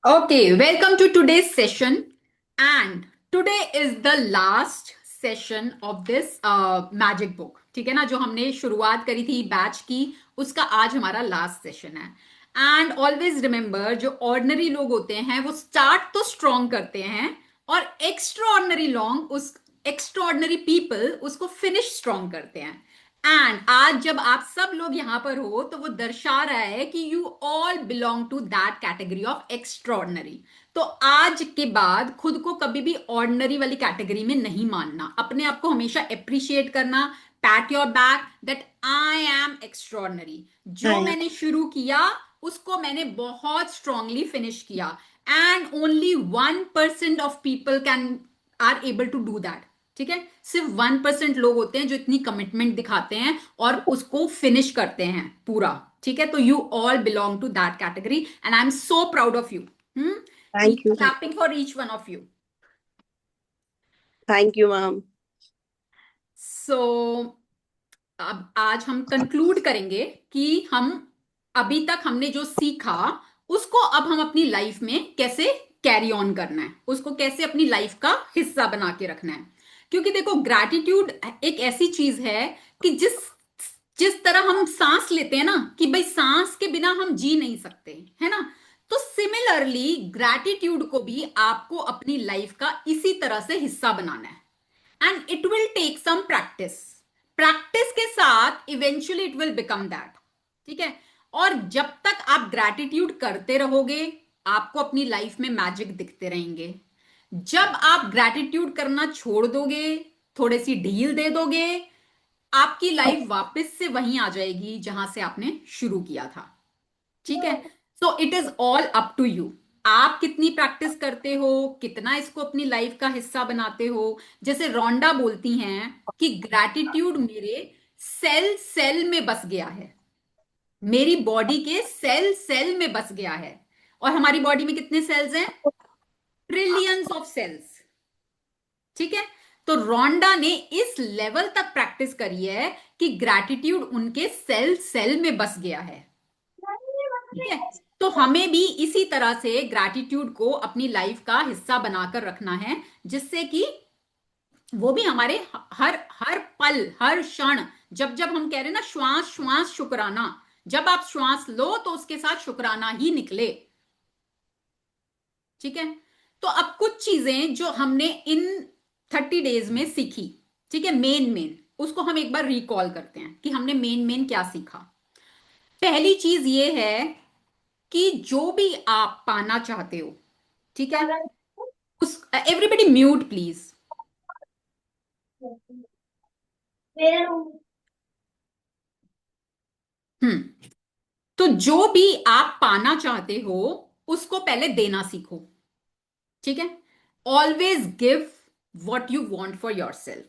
Okay, welcome to today's session. And today is the last session of this magic book. ठीक है ना, जो हमने शुरुआत करी थी बैच की, उसका आज हमारा लास्ट सेशन है. एंड ऑलवेज रिमेंबर, जो ऑर्डिनरी लोग होते हैं वो स्टार्ट तो स्ट्रॉन्ग करते हैं, और एक्स्ट्रा ऑर्डिनरी लॉन्ग उस एक्स्ट्रा ऑर्डिनरी पीपल उसको फिनिश स्ट्रॉन्ग करते हैं. एंड आज जब आप सब लोग यहां पर हो तो वो दर्शा रहा है कि you all belong to that category of extraordinary. तो आज के बाद खुद को कभी भी ऑर्डिनरी वाली कैटेगरी में नहीं मानना, अपने आप को हमेशा अप्रिशिएट करना. Pat your back that I am extraordinary. जो हाँ, मैंने शुरू किया उसको मैंने बहुत स्ट्रांगली फिनिश किया. And only 1% of people can are able to do that. ठीक है, सिर्फ 1% लोग होते हैं जो इतनी कमिटमेंट दिखाते हैं और उसको फिनिश करते हैं पूरा. ठीक है, तो you all belong to that category and I am so proud of you. Thank you. Clapping for each one of you. Thank you ma'am. So अब आज हम कंक्लूड करेंगे कि हम अभी तक हमने जो सीखा उसको अब हम अपनी लाइफ में कैसे कैरी ऑन करना है, उसको कैसे अपनी लाइफ का हिस्सा बना के रखना है. क्योंकि देखो, ग्रैटिट्यूड एक ऐसी चीज है कि जिस जिस तरह हम सांस लेते हैं ना, कि भाई सांस के बिना हम जी नहीं सकते, है ना. तो सिमिलरली ग्रैटिट्यूड को भी आपको अपनी लाइफ का इसी तरह से हिस्सा बनाना है. And it will take some practice. Practice के साथ eventually it will become that. ठीक है, और जब तक आप ग्रैटिट्यूड करते रहोगे आपको अपनी लाइफ में मैजिक दिखते रहेंगे. जब आप ग्रैटिट्यूड करना छोड़ दोगे, थोड़ी सी ढील दे दोगे, आपकी लाइफ वापस से वहीं आ जाएगी जहां से आपने शुरू किया था. ठीक है, so it is all up to you. आप कितनी प्रैक्टिस करते हो, कितना इसको अपनी लाइफ का हिस्सा बनाते हो. जैसे रोंडा बोलती हैं कि ग्रैटिट्यूड मेरे सेल सेल में बस गया है, मेरी बॉडी के सेल सेल में बस गया है. और हमारी बॉडी में कितने सेल्स हैं? Trillions of cells. ठीक है, तो रोंडा ने इस लेवल तक प्रैक्टिस करी है कि ग्रैटिट्यूड उनके सेल सेल में बस गया है. ठीक है, तो हमें भी इसी तरह से ग्रैटिट्यूड को अपनी लाइफ का हिस्सा बनाकर रखना है, जिससे कि वो भी हमारे हर हर पल हर क्षण, जब जब हम कह रहे हैं ना श्वास श्वास शुक्राना, जब आप श्वास लो तो उसके साथ शुक्राना ही निकले. ठीक है, तो अब कुछ चीजें जो हमने इन 30 डेज में सीखी, ठीक है, मेन मेन, उसको हम एक बार रिकॉल करते हैं कि हमने मेन मेन क्या सीखा. पहली चीज ये है कि जो भी आप पाना चाहते हो, ठीक है, उस एवरीबडी म्यूट प्लीज. हम्म, तो जो भी आप पाना चाहते हो उसको पहले देना सीखो. ठीक है, always give what you want for your self.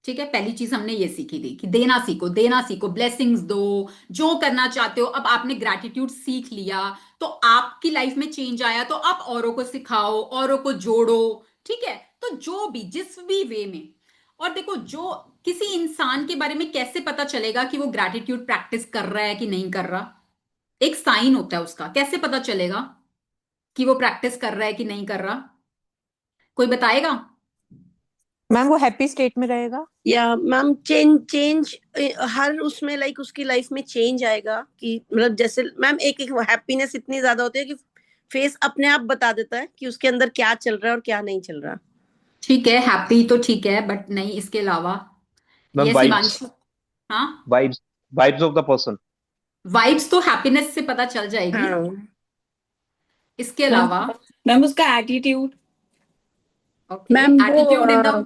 ठीक है, पहली चीज हमने ये सीखी थी कि देना सीखो, देना सीखो, ब्लेसिंग्स दो, जो करना चाहते हो. अब आपने ग्रैटिट्यूड सीख लिया तो आपकी लाइफ में चेंज आया, तो आप औरों को सिखाओ, औरों को जोड़ो. ठीक है, तो जो भी जिस भी वे में. और देखो, जो किसी इंसान के बारे में कैसे पता चलेगा कि वो ग्रैटिट्यूड प्रैक्टिस कर रहा है कि नहीं कर रहा? एक साइन होता है उसका, कैसे पता चलेगा कि वो प्रैक्टिस कर रहा है कि नहीं कर रहा? कोई बताएगा? मैम वो हैप्पी स्टेट में रहेगा। या मैम चेंज चेंज हर उसमें लाइक उसकी लाइफ में चेंज आएगा कि मतलब जैसे मैम एक एक हैप्पीनेस इतनी ज्यादा होती है कि फेस अपने आप बता देता है कि उसके अंदर क्या चल रहा है और क्या नहीं चल रहा। ठीक है, हैप्पी तो ठीक है, बट नहीं, इसके अलावा? मैम ये वाइब्स। शिवांशु. हाँ, vibes. Vibes of the person. Vibes तो हैप्पीनेस से पता चल जाएगी. हाँ इसके मैम अलावा? मैम उसका एटीट्यूड। ओके, मैम वो attitude in the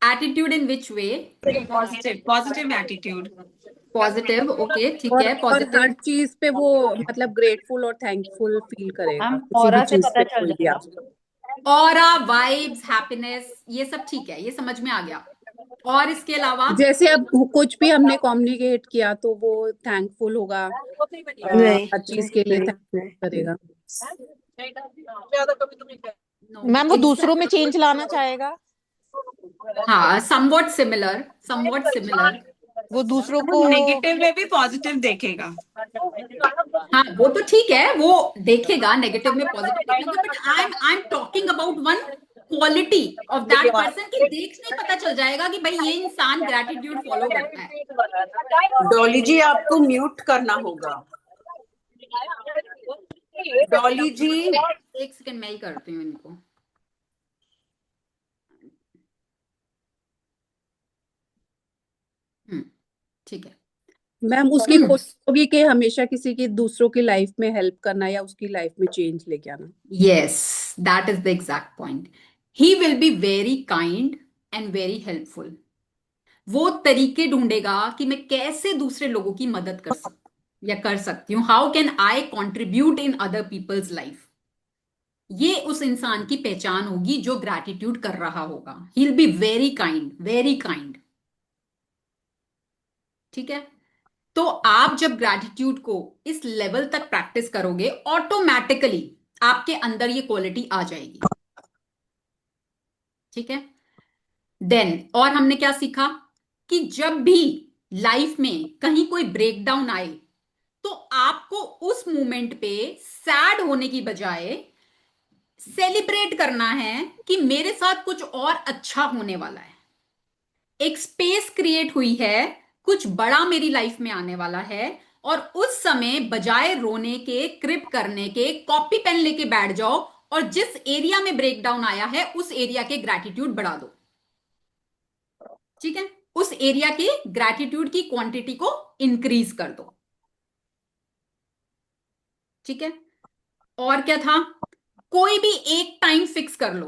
attitude in which way? Positive positive attitude. Positive, okay, ठीक है, और हर पॉजिटिव. चीज पे वो मतलब ग्रेटफुल और थैंकफुल फील करेगा मैम किसी भी ऑरा से चीज पता पे चल कोई भी जाएगा। आप। ऑरा, वाइब्स, हैप्पीनेस, ये सब ठीक है, ये समझ में आ गया. और इसके अलावा? जैसे अब कुछ भी हमने कम्युनिकेट किया तो वो थैंकफुल होगा, नहीं हर चीज के लिए नहीं नहीं। थैंक करेगा। नो, मैम वो इट्स, दूसरों में चेंज लाना चाहेगा। हाँ, समवॉट सिमिलर, समवॉट सिमिलर. वो दूसरों वो को नेगेटिव में भी पॉजिटिव देखेगा। हाँ वो तो ठीक है, वो देखेगा, नेगेटिव में पॉजिटिव देखेगा, but I am talking about one quality of that person, कि देखने ही पता चल जाएगा कि भाई ये इंसान ग्रैटिट्यूड फॉलो करता है। डॉली जी आपको म्यूट करना होगा। डॉली जी एक सेकंड मैं ही करती हूँ इनको। ठीक है। मैम उसकी कोशिश होगी कि हमेशा किसी की दूसरों की लाइफ में हेल्प करना या उसकी लाइफ में चेंज लेके आना। Yes, that is the exact point. He will be very kind and very helpful. वो तरीके ढूंढेगा कि मैं कैसे दूसरे लोगों की मदद कर सकती या कर सकती हूँ, how can I contribute in other people's life. ये उस इंसान की पहचान होगी जो ग्रैटिट्यूड कर रहा होगा। He will be very kind, very kind. ठीक है। तो आप जब ग्रैटिट्यूड को इस लेवल तक प्रैक्टिस करोगे, ऑटोमेटिकली आपके अंदर ये क्वालिटी आ जाएगी। ठीक है। देन और हमने क्या सीखा कि जब भी लाइफ में कहीं कोई ब्रेकडाउन आए तो आपको उस मोमेंट पे सैड होने की बजाय सेलिब्रेट करना है कि मेरे साथ कुछ और अच्छा होने वाला है, एक स्पेस क्रिएट हुई है, कुछ बड़ा मेरी लाइफ में आने वाला है। और उस समय बजाय रोने के, क्रिप करने के, कॉपी पेन लेके बैठ जाओ और जिस एरिया में ब्रेकडाउन आया है उस एरिया के ग्रैटिट्यूड बढ़ा दो। ठीक है। उस एरिया की ग्रैटिट्यूड की क्वांटिटी को इंक्रीज कर दो। ठीक है। और क्या था, कोई भी एक टाइम फिक्स कर लो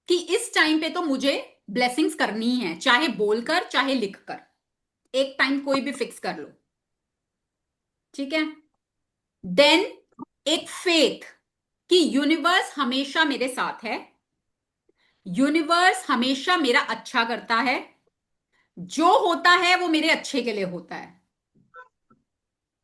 कि इस टाइम पे तो मुझे ब्लेसिंग्स करनी ही है, चाहे बोलकर चाहे लिखकर। एक टाइम कोई भी फिक्स कर लो। ठीक है। देन एक फेथ कि यूनिवर्स हमेशा मेरे साथ है, यूनिवर्स हमेशा मेरा अच्छा करता है, जो होता है वो मेरे अच्छे के लिए होता है।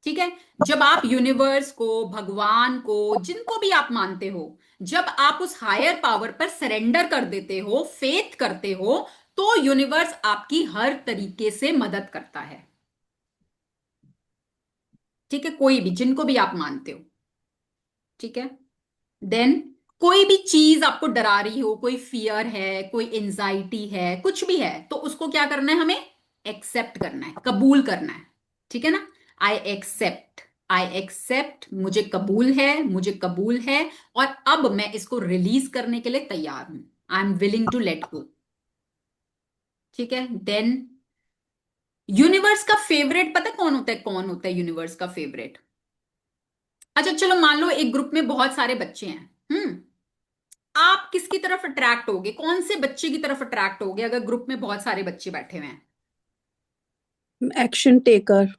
ठीक है। जब आप यूनिवर्स को, भगवान को, जिनको भी आप मानते हो, जब आप उस हायर पावर पर सरेंडर कर देते हो, फेथ करते हो, तो यूनिवर्स आपकी हर तरीके से मदद करता है। ठीक है। कोई भी, जिनको भी आप मानते हो। ठीक है। देन कोई भी चीज आपको डरा रही हो, कोई फियर है, कोई एंजाइटी है, कुछ भी है, तो उसको क्या करना है, हमें एक्सेप्ट करना है, कबूल करना है। ठीक है ना। आई एक्सेप्ट, आई एक्सेप्ट, मुझे कबूल है, मुझे कबूल है, और अब मैं इसको रिलीज करने के लिए तैयार हूं। I am willing to let go. ठीक है। देन यूनिवर्स का फेवरेट पता कौन होता है, कौन होता है यूनिवर्स का फेवरेट? अच्छा चलो, मान लो एक ग्रुप में बहुत सारे बच्चे हैं। आप किसकी तरफ अट्रैक्ट होगे, कौन से बच्चे की तरफ अट्रैक्ट होगे अगर ग्रुप में बहुत सारे बच्चे बैठे हुए हैं? Action taker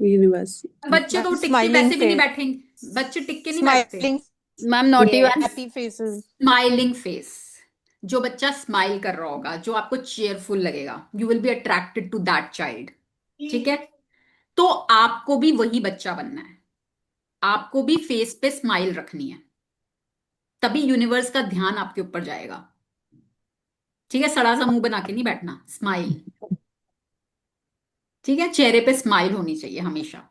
universe. बच्चे तो टिक के स्माइलिंग वैसे भी नहीं फेस, बैठेंगे, बच्चे टिक के नहीं बैठते। Smiling, ma'am naughty one. Happy faces. Smiling face. जो बच्चा स्माइल कर रहा होगा, जो आपको चेयरफुल लगेगा, you will be attracted to that child. ठीक है। तो आपको भी वही बच्चा बनना है, आपको भी फेस पे स्माइल रखनी है, तभी यूनिवर्स का ध्यान आपके ऊपर जाएगा। ठीक है। सड़ा सा मुंह बना के नहीं बैठना, स्माइल। ठीक है। चेहरे पे स्माइल होनी चाहिए हमेशा।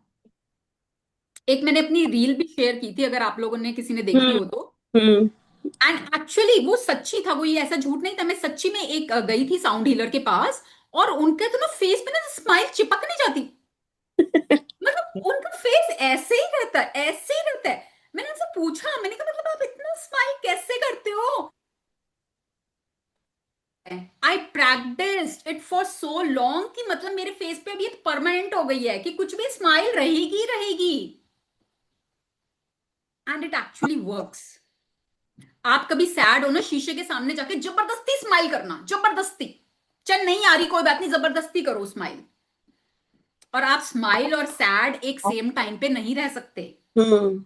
एक मैंने अपनी रील भी शेयर की थी, अगर आप लोगों ने, किसी ने देखी हम्म हो तो। हम्म एंड एक्चुअली वो सच्ची था, वो ये ऐसा झूठ नहीं था। मैं सच्ची में एक गई थी साउंड हीलर के पास, और उनके तो ना फेस पे ना स्माइल चिपक नहीं जाती। मतलब उनका फेस ऐसे ही रहता है, ऐसे ही रहता है। मैंने उनसे पूछा, मैंने कहा मतलब आप इतना स्माइल कैसे करते हो? I practised it for so long कि मतलब मेरे फेस पे अभी ये परमानेंट हो गई है कि कुछ भी स्माइल रहेगी रहेगी। And it actually works. आप कभी सैड हो ना, शीशे के सामने जाके जबरदस्ती स्माइल करना, जबरदस्ती। चल नहीं आ रही कोई बात नहीं, जबरदस्ती करो स्माइल। और आप स्माइल और सैड एक सेम टाइम पे नहीं रह सकते। हम्म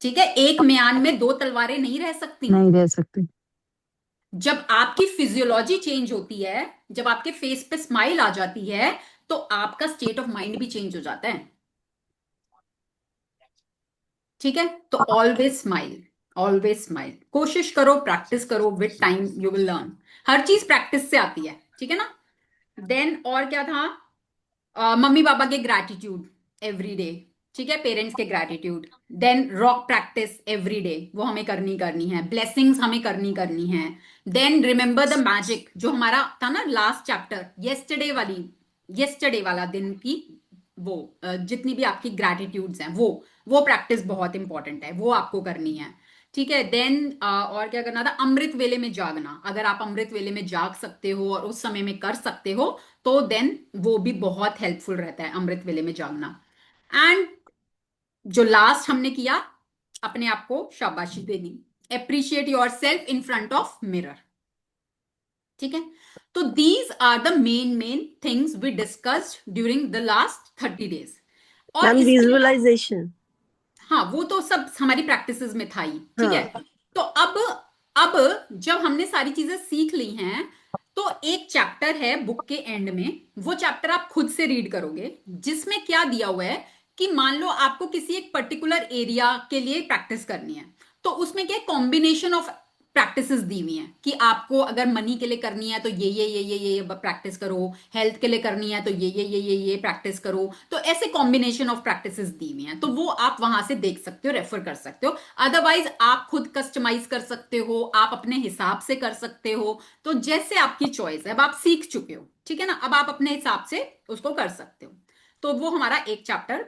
ठीक है। एक म्यान में दो तलवारें नहीं रह सकती। नहीं रह सकते। जब आपकी फिजियोलॉजी चेंज होती है, जब आपके फेस पे स्माइल आ जाती है, तो आपका स्टेट ऑफ माइंड भी चेंज हो जाता है। ठीक है। तो ऑलवेज स्माइल, ऑलवेज स्माइल। कोशिश करो, प्रैक्टिस करो, with time you will learn. हर चीज प्रैक्टिस से आती है। ठीक है ना। देन और क्या था? मम्मी पापा के ग्रैटिट्यूड एवरी डे, ठीक है, पेरेंट्स के gratitude. Then rock practice every day, वो हमें करनी करनी है। ब्लेसिंग्स हमें करनी करनी है। देन रिमेंबर द मैजिक, जो हमारा था ना लास्ट चैप्टर, येस्टरडे वाला दिन की वो जितनी भी आपकी ग्रैटिट्यूड्स हैं वो प्रैक्टिस बहुत इंपॉर्टेंट है, वो आपको करनी है। ठीक है। देन और क्या करना था? अमृत वेले में जागना। अगर आप अमृत वेले में जाग सकते हो और उस समय में कर सकते हो तो देन वो भी बहुत हेल्पफुल रहता है, अमृत वेले में जागना। एंड जो लास्ट हमने किया, अपने आप को शाबाशी देनी, appreciate your self in front of mirror. ठीक है। तो these are the main things we discussed during the last 30 days। और मैम इसके विजुअलाइजेशन, हाँ, वो तो सब हमारी प्रैक्टिसेस में था ही। ठीक है। हाँ तो अब जब हमने सारी चीजें सीख ली हैं, तो एक चैप्टर है बुक के एंड में, वो चैप्टर आप खुद से रीड करोगे, जिसमें क्या दिया हुआ है कि मान लो आपको किसी एक पर्टिकुलर एरिया के लिए प्रैक्टिस करनी है, तो उसमें क्या कॉम्बिनेशन ऑफ प्रैक्टिसेस दी हुई हैं कि आपको अगर मनी के लिए करनी है तो ये प्रैक्टिस करो, हेल्थ के लिए करनी है तो ये प्रैक्टिस करो। तो ऐसे कॉम्बिनेशन ऑफ प्रैक्टिसेस दी हुई हैं, तो वो आप वहां से देख सकते हो, रेफर कर सकते हो। अदरवाइज आप खुद कस्टमाइज कर सकते हो, आप अपने हिसाब से कर सकते हो। तो जैसे आपकी चॉइस है, अब आप सीख चुके हो, ठीक है ना, अब आप अपने हिसाब से उसको कर सकते हो। तो वो हमारा एक चैप्टर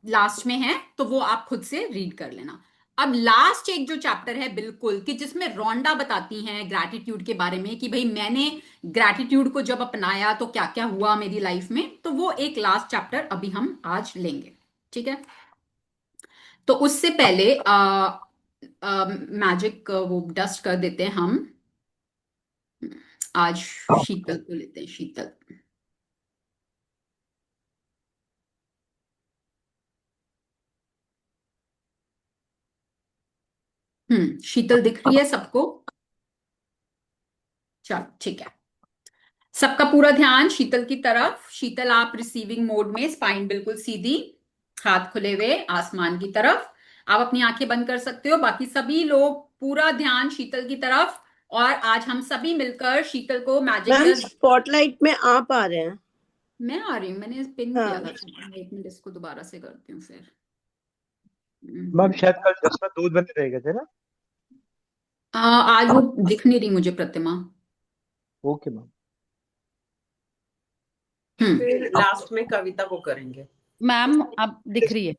लास्ट में है, तो वो आप खुद से रीड कर लेना। अब लास्ट एक जो चैप्टर है बिल्कुल, कि जिसमें रोंडा बताती हैं ग्रैटिट्यूड के बारे में, कि भाई मैंने ग्रैटिट्यूड को जब अपनाया तो क्या क्या हुआ मेरी लाइफ में, तो वो एक लास्ट चैप्टर अभी हम आज लेंगे। ठीक है। तो उससे पहले मैजिक वो डस्ट कर देते हैं हम। आज शीतल को लेते हैं, शीतल। शीतल दिख रही है सबको? चलो ठीक है। सबका पूरा ध्यान शीतल की तरफ। शीतल आप रिसीविंग मोड में, स्पाइन बिल्कुल सीधी, हाथ खुले हुए आसमान की तरफ। आप अपनी आंखें बंद कर सकते हो। बाकी सभी लोग पूरा ध्यान शीतल की तरफ। और आज हम सभी मिलकर शीतल को मैजिक मैम डस्ट। स्पॉटलाइट में आप आ रहे हैं। मैं आ रही हूँ, मैंने पिन किया हाँ था। एक मिनट, इसको दोबारा से करती हूँ फिर। मैम शायद कल जस्ट में 2 बंदे रह गए थे ना। आज वो दिख नहीं रही मुझे प्रतिमा। Okay ma'am. हम्म फिर लास्ट में कविता को करेंगे। मैम अब दिख रही है।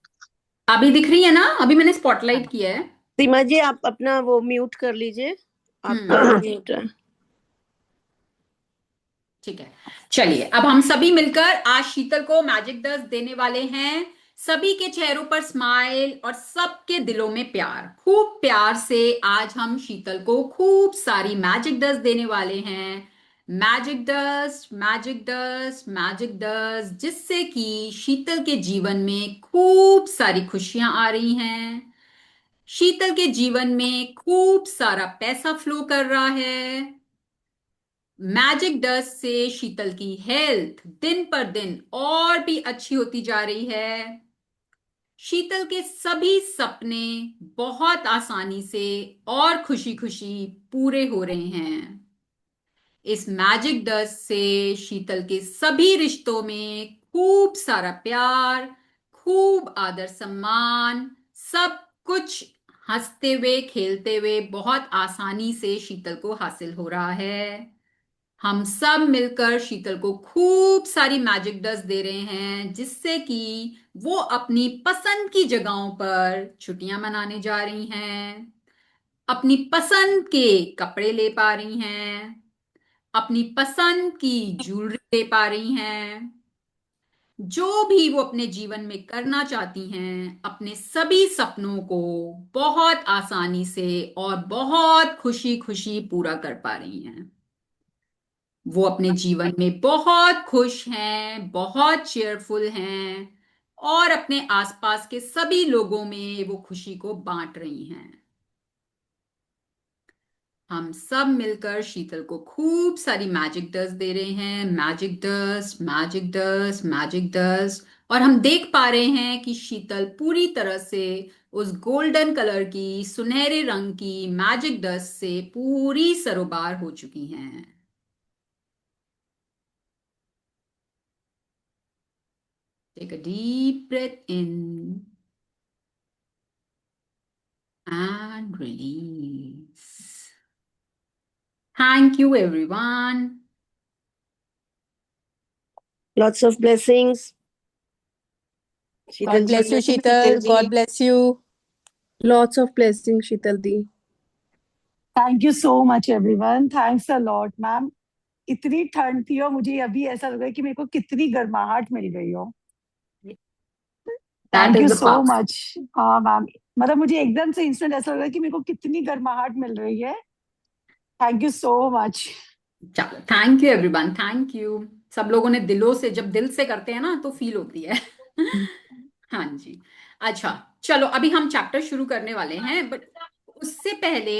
अभी दिख रही है ना? अभी मैंने स्पॉटलाइट किया है। सीमा जी आप अपना वो म्यूट कर लीजिए, आपका म्यूट है। ठीक है। चलिए, अब हम सभी मिलकर आज शीतल को मैजिक डस्ट देने वाले हैं। सभी के चेहरों पर स्माइल और सबके दिलों में प्यार, खूब प्यार से आज हम शीतल को खूब सारी मैजिक डस्ट देने वाले हैं। Magic dust, magic dust, magic dust, जिससे कि शीतल के जीवन में खूब सारी खुशियां आ रही हैं। शीतल के जीवन में खूब सारा पैसा फ्लो कर रहा है। मैजिक डस्ट से शीतल की हेल्थ दिन पर दिन और भी अच्छी होती जा रही है। शीतल के सभी सपने बहुत आसानी से और खुशी खुशी पूरे हो रहे हैं। इस मैजिक डस्ट से शीतल के सभी रिश्तों में खूब सारा प्यार, खूब आदर सम्मान, सब कुछ हंसते हुए खेलते हुए बहुत आसानी से शीतल को हासिल हो रहा है। हम सब मिलकर शीतल को खूब सारी मैजिक डस्ट दे रहे हैं, जिससे कि वो अपनी पसंद की जगहों पर छुट्टियां मनाने जा रही हैं, अपनी पसंद के कपड़े ले पा रही हैं, अपनी पसंद की ज्वेलरी ले पा रही हैं, जो भी वो अपने जीवन में करना चाहती हैं, अपने सभी सपनों को बहुत आसानी से और बहुत खुशी खुशी पूरा कर पा रही हैं। वो अपने जीवन में बहुत खुश हैं, बहुत चेयरफुल हैं, और अपने आसपास के सभी लोगों में वो खुशी को बांट रही हैं। हम सब मिलकर शीतल को खूब सारी मैजिक डस्ट दे रहे हैं। Magic dust, magic dust, magic dust. और हम देख पा रहे हैं कि शीतल पूरी तरह से उस गोल्डन कलर की, सुनहरे रंग की मैजिक डस्ट से पूरी सरोबार हो चुकी हैं। Take a deep breath in and release. Thank you, everyone. Lots of blessings. God bless you, Sheetal. God bless you. Lots of blessings, Sheetal Di. Thank you so much everyone, thanks a lot ma'am. इतनी ठंड थी और मुझे अभी ऐसा लग रहा है कि मेरे को कितनी गर्माहट मिल गई हो। That thank is you the so power. Much. हाँ मैम, मतलब मुझे एकदम से इंस्टेंट ऐसा लग रहा है कि मेरे को कितनी गर्माहट मिल रही है। Thank you so much. चलो, thank you everyone, thank you. सब लोगों ने दिलों से, जब दिल से करते हैं ना तो फील होती है। हाँ जी। अच्छा, चलो अभी हम चैप्टर शुरू करने वाले हैं, बट उससे पहले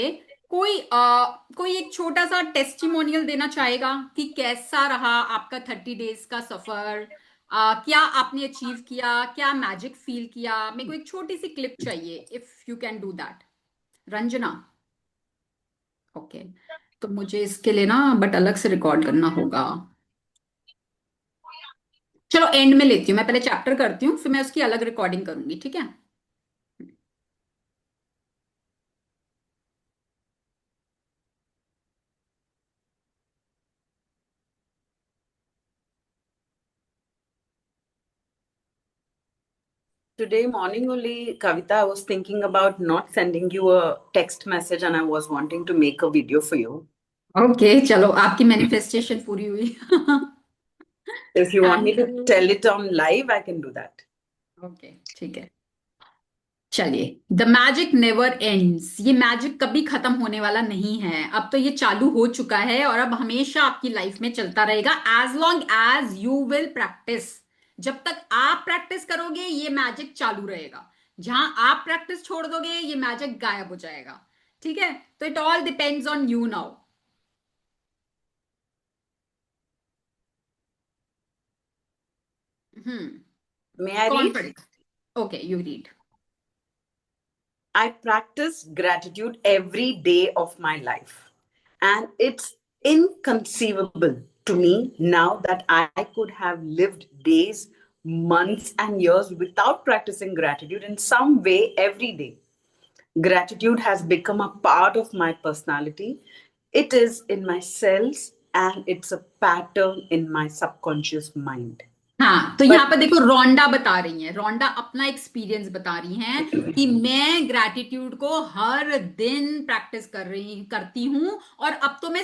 कोई एक छोटा सा टेस्टिमोनियल देना चाहेगा कि कैसा रहा आपका 30 डेज का सफर। क्या आपने अचीव किया, क्या मैजिक फील किया। मेरे को एक छोटी सी क्लिप चाहिए, if you can do that. Ranjana, okay. तो मुझे इसके लिए ना बट अलग से रिकॉर्ड करना होगा। चलो एंड में लेती हूँ, मैं पहले चैप्टर करती हूँ, फिर मैं उसकी अलग रिकॉर्डिंग करूंगी, ठीक है। Today morning only, Kavita, I was thinking about not sending you a text message and I was wanting to make a video for you. Okay, चलो आपकी मैनिफेस्टेशन पूरी हुई। If you want me thank to tell it on live, I can do that. Okay, ठीक है। चलिए, the magic never ends. ये magic कभी खत्म होने वाला नहीं है। अब तो ये चालू हो चुका है और अब हमेशा आपकी लाइफ में चलता रहेगा, as long as you will practise. जब तक आप प्रैक्टिस करोगे ये मैजिक चालू रहेगा। जहां आप प्रैक्टिस छोड़ दोगे ये मैजिक गायब हो जाएगा, ठीक है। तो it all depends on you now. May I कौन read? पढ़ेगा? Okay, you read. I practice gratitude every day of my life. And it's inconceivable to me now that I could have lived days, months, and years without practicing gratitude in some way every day. Gratitude has become a part of my personality. It is in my cells and it's a pattern in my subconscious mind. हाँ, तो But यहाँ पे देखो, रोंडा बता रही हैं, रोंडा अपना experience बता रही हैं कि मैं ग्रैटिट्यूड को हर दिन प्रैक्टिस करती हूँ और अब तो मैं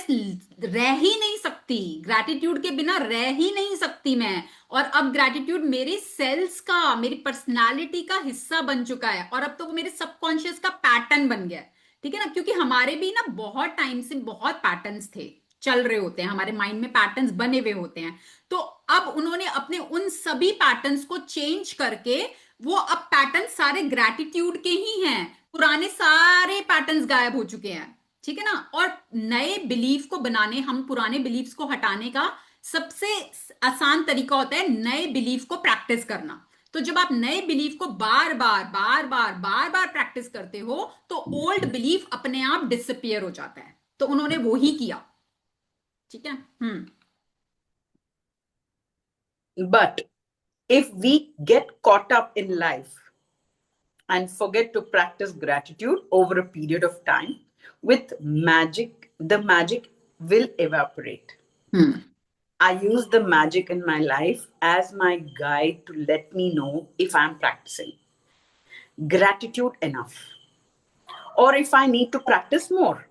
रह ही नहीं सकती, ग्रैटिट्यूड के बिना रह ही नहीं सकती मैं। और अब ग्रैटिट्यूड मेरे सेल्स का, मेरी पर्सनालिटी का हिस्सा बन चुका है और अब तो वो मेरे सबकॉन्शियस का पैटर्न बन गया है, ठीक है ना। क्योंकि हमारे भी ना बहुत टाइम से बहुत पैटर्न्स थे, चल रहे होते हैं हमारे माइंड में, पैटर्न्स बने हुए होते हैं। तो अब उन्होंने अपने उन सभी पैटर्न्स को चेंज करके, वो अब पैटर्न सारे ग्रैटिट्यूड के ही हैं, पुराने सारे पैटर्न्स गायब हो चुके हैं, ठीक है ना। और नए बिलीफ को बनाने, हम पुराने बिलीफ्स को हटाने का सबसे आसान तरीका होता है नए बिलीफ को प्रैक्टिस करना। तो जब आप नए बिलीफ को बार बार बार बार बार बार प्रैक्टिस करते हो तो ओल्ड बिलीफ अपने आप डिसअपियर हो जाता है। तो उन्होंने वो ही किया, ठीक है। But if we get caught up in life and forget to practice gratitude over a period of time, with magic, the magic will evaporate. I use the magic in my life as my guide to let me know if I'm practicing gratitude enough or if I need to practice more.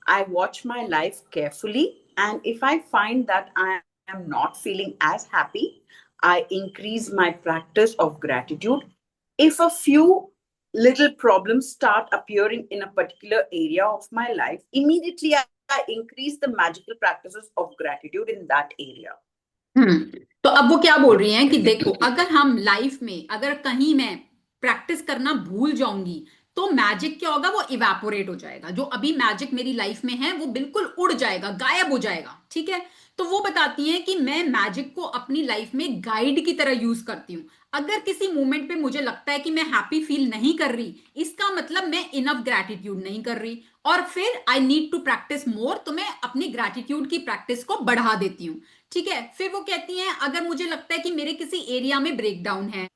I watch my life carefully, and if I find that I am not feeling as happy, I increase my practice of gratitude. If a few little problems start appearing in a particular area of my life, immediately I increase the magical practices of gratitude in that area. तो अब वो क्या बोल रही हैं कि देखो, अगर हम लाइफ में, अगर कहीं मैं प्रैक्टिस करना भूल जाऊंगी तो मैजिक क्या होगा, वो इवेपोरेट हो जाएगा। जो अभी मैजिक मेरी लाइफ में है वो बिल्कुल उड़ जाएगा, गायब हो जाएगा। ठीक है, तो वो बताती हैं कि मैं मैजिक को अपनी लाइफ में गाइड की तरह यूज करती हूँ। अगर किसी मोमेंट पे मुझे लगता है कि मैं हैप्पी फील नहीं कर रही, इसका मतलब मैं इनफ ग्रैटिट्यूड नहीं कर रही, और फिर I need to practise more, तो मैं अपनी ग्रैटिट्यूड की प्रैक्टिस को बढ़ा देती हूँ। ठीक है, फिर वो कहती हैं अगर मुझे लगता है कि मेरे किसी एरिया में ब्रेकडाउन है,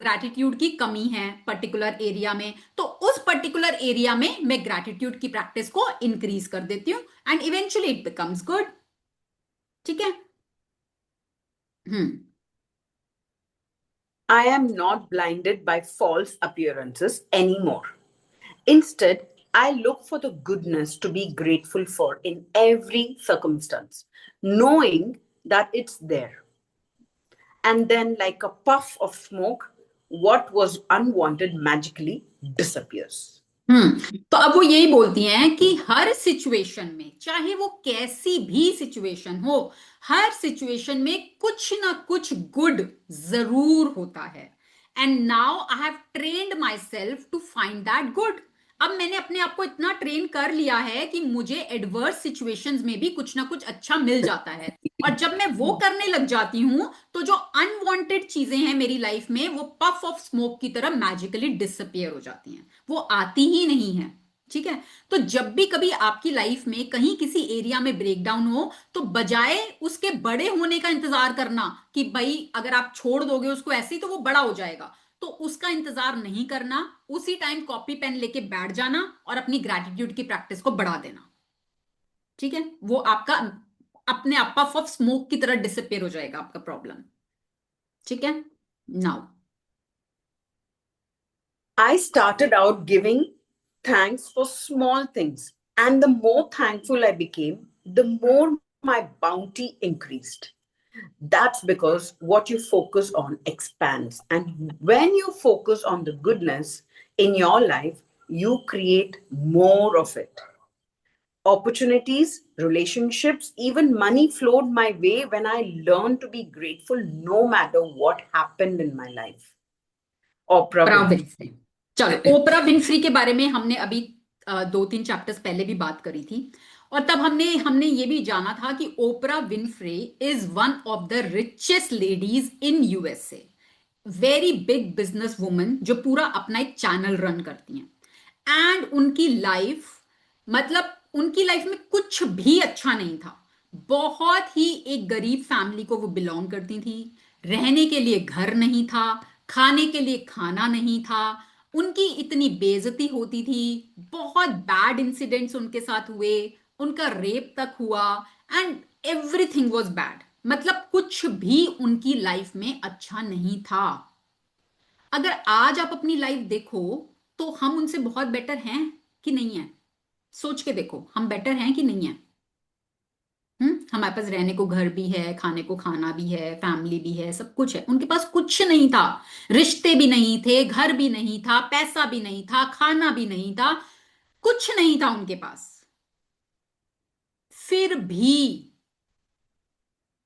ग्रैटिट्यूड की कमी है पर्टिकुलर एरिया में, तो उस पर्टिकुलर एरिया में मैं ग्रैटिट्यूड की प्रैक्टिस को इंक्रीज कर देती हूँ, and eventually it becomes good. ठीक है। हम्म। I am not blinded by false appearances anymore. Instead, I look for the goodness to be grateful for in every circumstance, knowing that it's there. And then, like a puff of smoke, what was unwanted magically disappears. तो अब वो यही बोलती हैं कि हर situation में, चाहे वो कैसी भी सिचुएशन हो, हर सिचुएशन में कुछ ना कुछ गुड जरूर होता है। And now I have trained my self to find that good. अब मैंने अपने आप को इतना ट्रेन कर लिया है कि मुझे एडवर्स सिचुएशंस में भी कुछ ना कुछ अच्छा मिल जाता है, और जब मैं वो करने लग जाती हूं तो जो अनवांटेड चीजें हैं मेरी लाइफ में वो पफ ऑफ स्मोक की तरह मैजिकली डिसअपियर हो जाती हैं, वो आती ही नहीं है। ठीक है, तो जब भी कभी आपकी लाइफ में कहीं किसी एरिया में ब्रेकडाउन हो, तो बजाय उसके बड़े होने का इंतजार करना कि भाई अगर आप छोड़ दोगे उसको ऐसे ही तो वो बड़ा हो जाएगा, तो उसका इंतजार नहीं करना, उसी टाइम कॉपी पेन लेके बैठ जाना और अपनी ग्रैटिट्यूड की प्रैक्टिस को बढ़ा देना। ठीक है, वो आपका अपने आप पफ ऑफ स्मोक की तरह डिसअपियर हो जाएगा आपका प्रॉब्लम। ठीक है, now I started out giving thanks for small things, and the more thankful I became, the more my bounty increased. That's because what you focus on expands. And when you focus on the goodness in your life, you create more of it. Opportunities, relationships, even money flowed my way when I learned to be grateful no matter what happened in my life. Oprah Oprah Winfrey. Winfrey. चलो, Oprah Winfrey के बारे में हमने अभी 2-3 chapters पहले भी बात करी थी, और तब हमने हमने ये भी जाना था कि ओपरा Winfrey is one of the richest ladies in USA, very big business woman जो पूरा अपना एक चैनल रन करती हैं। एंड उनकी लाइफ, मतलब उनकी लाइफ में कुछ भी अच्छा नहीं था। बहुत ही एक गरीब फैमिली को वो बिलोंग करती थी, रहने के लिए घर नहीं था, खाने के लिए खाना नहीं था, उनकी इतनी बेइज्जती होती थी, बहुत बैड इंसिडेंट्स उनके साथ हुए, उनका रेप तक हुआ, एंड एवरीथिंग वाज बैड। मतलब कुछ भी उनकी लाइफ में अच्छा नहीं था। अगर आज आप अपनी लाइफ देखो तो हम उनसे बहुत बेटर हैं कि नहीं है? सोच के देखो, हम बेटर हैं कि नहीं है? हमारे पास रहने को घर भी है, खाने को खाना भी है, फैमिली भी है, सब कुछ है। उनके पास कुछ नहीं था, रिश्ते भी नहीं थे, घर भी नहीं था, पैसा भी नहीं था, खाना भी नहीं था, कुछ नहीं था उनके पास। फिर भी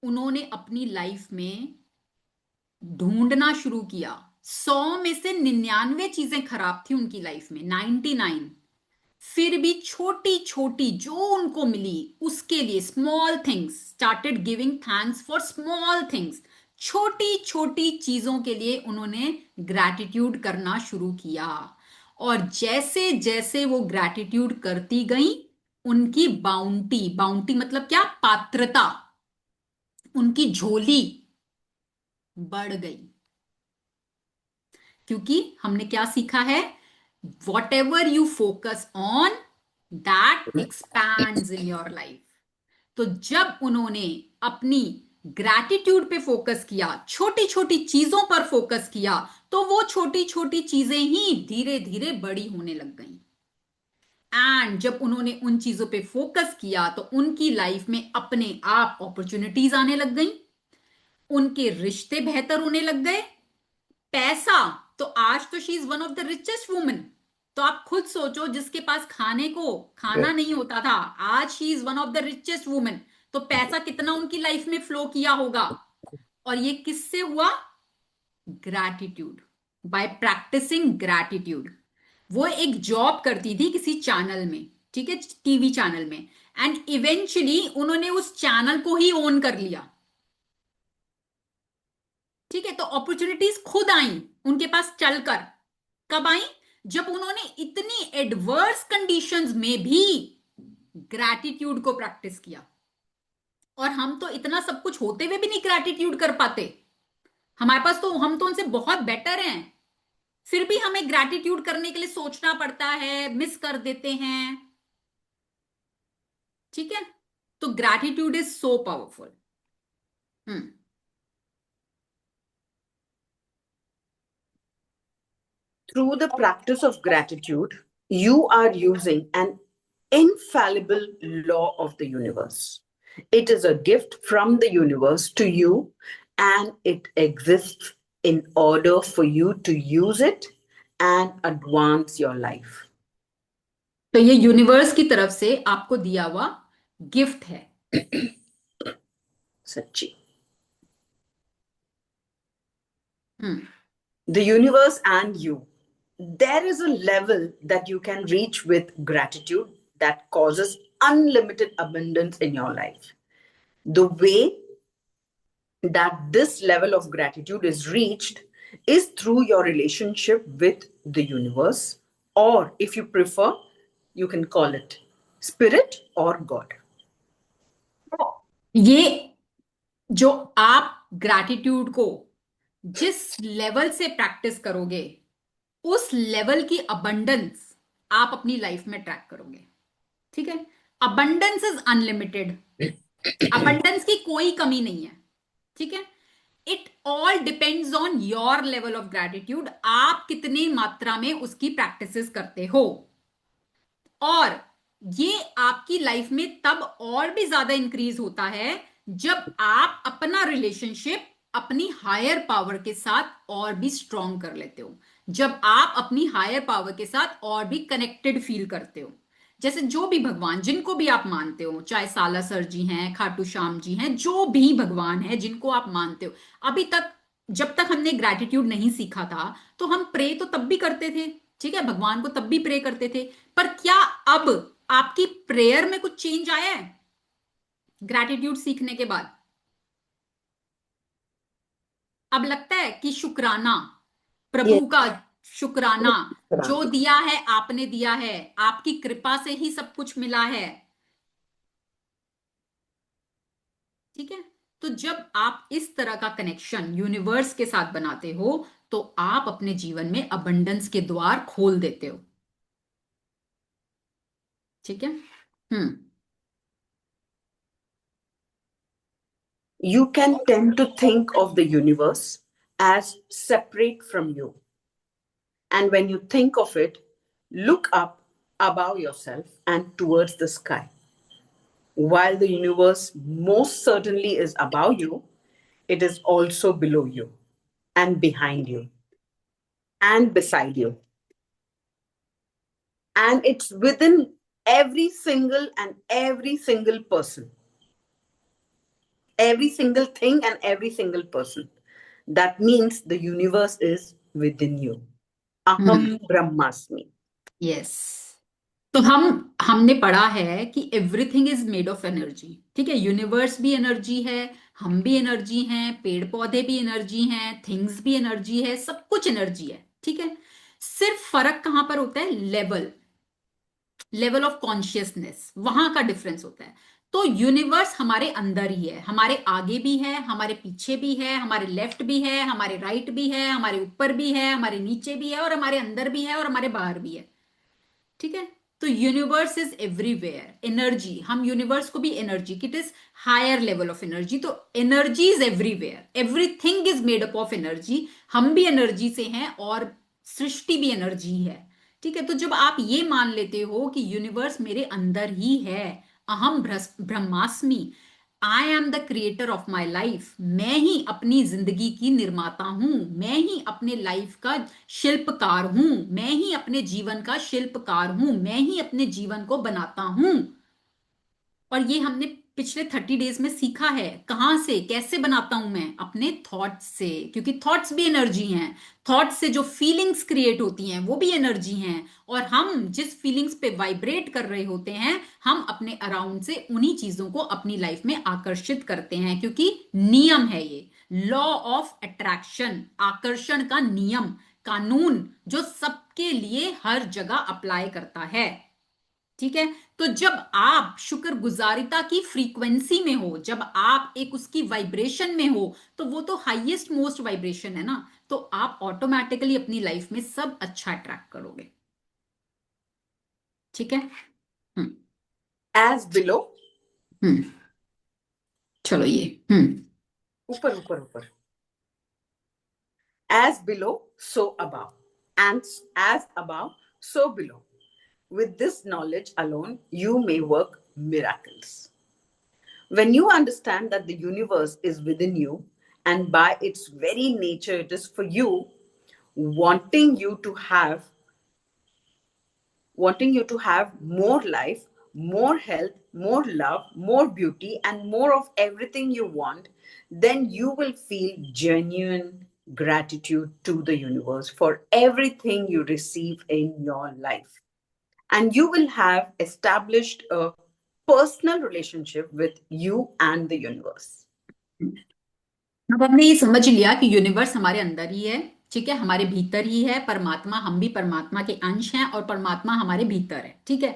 उन्होंने अपनी लाइफ में ढूंढना शुरू किया। 100 में से 99 चीजें खराब थी उनकी लाइफ में, 99। फिर भी छोटी छोटी जो उनको मिली उसके लिए, small things, started giving thanks for small things, छोटी छोटी चीजों के लिए उन्होंने ग्रैटिट्यूड करना शुरू किया। और जैसे जैसे वो ग्रैटिट्यूड करती गई, उनकी बाउंटी, बाउंटी मतलब क्या, पात्रता, उनकी झोली बढ़ गई। क्योंकि हमने क्या सीखा है, what ever you focus on that expands in your life. तो जब उन्होंने अपनी ग्रैटिट्यूड पे फोकस किया, छोटी छोटी चीजों पर फोकस किया, तो वो छोटी छोटी चीजें ही धीरे धीरे बड़ी होने लग गई। एंड जब उन्होंने उन चीजों पे फोकस किया तो उनकी लाइफ में अपने आप अपॉर्चुनिटीज आने लग गई, उनके रिश्ते बेहतर होने लग गए, पैसा, तो आज तो she is one of the richest women. तो आप खुद सोचो, जिसके पास खाने को खाना नहीं होता था, आज she is one of the richest women. तो पैसा कितना उनकी लाइफ में फ्लो किया होगा, और ये किससे हुआ? ग्रैटिट्यूड। By practising gratitude. वो एक जॉब करती थी किसी चैनल में, ठीक है, टीवी चैनल में, एंड इवेंचुअली उन्होंने उस चैनल को ही ओन कर लिया। ठीक है, तो अपॉर्चुनिटीज खुद आई उनके पास चलकर। कब आई? जब उन्होंने इतनी एडवर्स कंडीशंस में भी ग्रैटिट्यूड को प्रैक्टिस किया। और हम तो इतना सब कुछ होते हुए भी नहीं ग्रैटिट्यूड कर पाते। हमारे पास तो, हम तो उनसे बहुत बेटर हैं, फिर भी हमें ग्रैटिट्यूड करने के लिए सोचना पड़ता है, मिस कर देते हैं। ठीक है, तो gratitude is so powerful. Through the practice of gratitude, you are using an infallible law of the universe. It is a gift from the universe to you, and it exists in order for you to use it and advance your life. तो ये universe की तरफ से आपको दिया हुआ gift है। Sachi. The universe and you. There is a level that you can reach with gratitude that causes unlimited abundance in your life. The way that this level of gratitude is reached is through your relationship with the universe, or if you prefer, you can call it spirit or God. ये जो आप gratitude को जिस level से practice करोगे, उस level की abundance आप अपनी लाइफ में ट्रैक करोगे। ठीक है, अबंडेंस इज अनलिमिटेड। अबंडेंस की कोई कमी नहीं है। ठीक है, it all depends on your level of gratitude. आप कितनी मात्रा में उसकी प्रैक्टिसेस करते हो, और ये आपकी लाइफ में तब और भी ज्यादा इंक्रीज होता है जब आप अपना रिलेशनशिप अपनी हायर पावर के साथ और भी स्ट्रॉन्ग कर लेते हो, जब आप अपनी हायर पावर के साथ और भी कनेक्टेड फील करते हो। जैसे जो भी भगवान जिनको भी आप मानते हो, चाहे सालासर जी हैं, खाटू श्याम जी हैं, जो भी भगवान है जिनको आप मानते हो, अभी तक जब तक हमने ग्रैटिट्यूड नहीं सीखा था तो हम प्रे तो तब भी करते थे, ठीक है, भगवान को तब भी प्रे करते थे, पर क्या अब आपकी प्रेयर में कुछ चेंज आया है ग्रैटिट्यूड सीखने के बाद? अब लगता है कि शुक्राना, प्रभु का शुक्राना, जो दिया है आपने दिया है, आपकी कृपा से ही सब कुछ मिला है। ठीक है, तो जब आप इस तरह का कनेक्शन यूनिवर्स के साथ बनाते हो तो आप अपने जीवन में अबंडेंस के द्वार खोल देते हो। ठीक है। You can tend to think of the universe as separate from you. And when you think of it, look up above yourself and towards the sky. While the universe most certainly is above you, it is also below you and behind you and beside you. And it's within every single person, every single thing and every single person. That means the universe is within you. Aham Brahmasmi. Yes, तो हमने पढ़ा है कि everything is made of energy. ठीक है, universe भी energy है, हम भी एनर्जी हैं, पेड़ पौधे भी एनर्जी हैं, थिंग्स भी एनर्जी है, सब कुछ एनर्जी है। ठीक है, सिर्फ फर्क कहां पर होता है? लेवल ऑफ कॉन्शियसनेस, वहां का डिफरेंस होता है। तो यूनिवर्स हमारे अंदर ही है, हमारे आगे भी है, हमारे पीछे भी है, हमारे लेफ्ट भी है, हमारे राइट भी है, हमारे ऊपर भी है, हमारे नीचे भी है, और हमारे अंदर भी है, और हमारे बाहर भी है। ठीक है, तो यूनिवर्स इज एवरीवेयर। एनर्जी, हम यूनिवर्स को भी energy, it is higher level of energy. तो energy is everywhere, everything is made up of energy. हम भी एनर्जी से हैं और सृष्टि भी एनर्जी है। ठीक है, तो जब आप ये मान लेते हो कि यूनिवर्स मेरे अंदर ही है, अहम ब्रह्मास्मि, I am the creator of my life, मैं ही अपनी जिंदगी की निर्माता हूं, मैं ही अपने लाइफ का शिल्पकार हूं, मैं ही अपने जीवन का शिल्पकार हूं, मैं ही अपने जीवन को बनाता हूं। और ये हमने पिछले 30 डेज में सीखा है? कहाँ से, कैसे बनाता हूं मैं? अपने थॉट्स से, क्योंकि थॉट्स भी एनर्जी हैं। थॉट्स से जो फीलिंग्स क्रिएट होती हैं वो भी एनर्जी हैं, और हम जिस फीलिंग्स पे वाइब्रेट कर रहे होते हैं, हम अपने अराउंड से उन्हीं चीजों को अपनी लाइफ में आकर्षित करते हैं, क्योंकि नियम है ये, लॉ ऑफ अट्रैक्शन, आकर्षण का नियम, कानून, जो सबके लिए हर जगह अप्लाई करता है। ठीक है? तो जब आप शुक्रगुजारिता की फ्रीक्वेंसी में हो, जब आप एक उसकी वाइब्रेशन में हो, तो वो तो हाईएस्ट मोस्ट वाइब्रेशन है ना, तो आप ऑटोमेटिकली अपनी लाइफ में सब अच्छा अट्रैक्ट करोगे। ठीक है? As below, हम्म चलो ये ऊपर ऊपर ऊपर, as below, so above, and as above, so below. With this knowledge alone, you may work miracles. When you understand that the universe is within you, and by its very nature, it is for you, wanting you to have more life, more health, more love, more beauty, and more of everything you want, then you will feel genuine gratitude to the universe for everything you receive in your life. And you will have established a personal relationship with you and the universe. अब हमने ये समझ लिया कि universe हमारे अंदर ही है, ठीक है, हमारे भीतर ही है। परमात्मा, हम भी परमात्मा के अंश हैं, और परमात्मा हमारे भीतर है। ठीक है?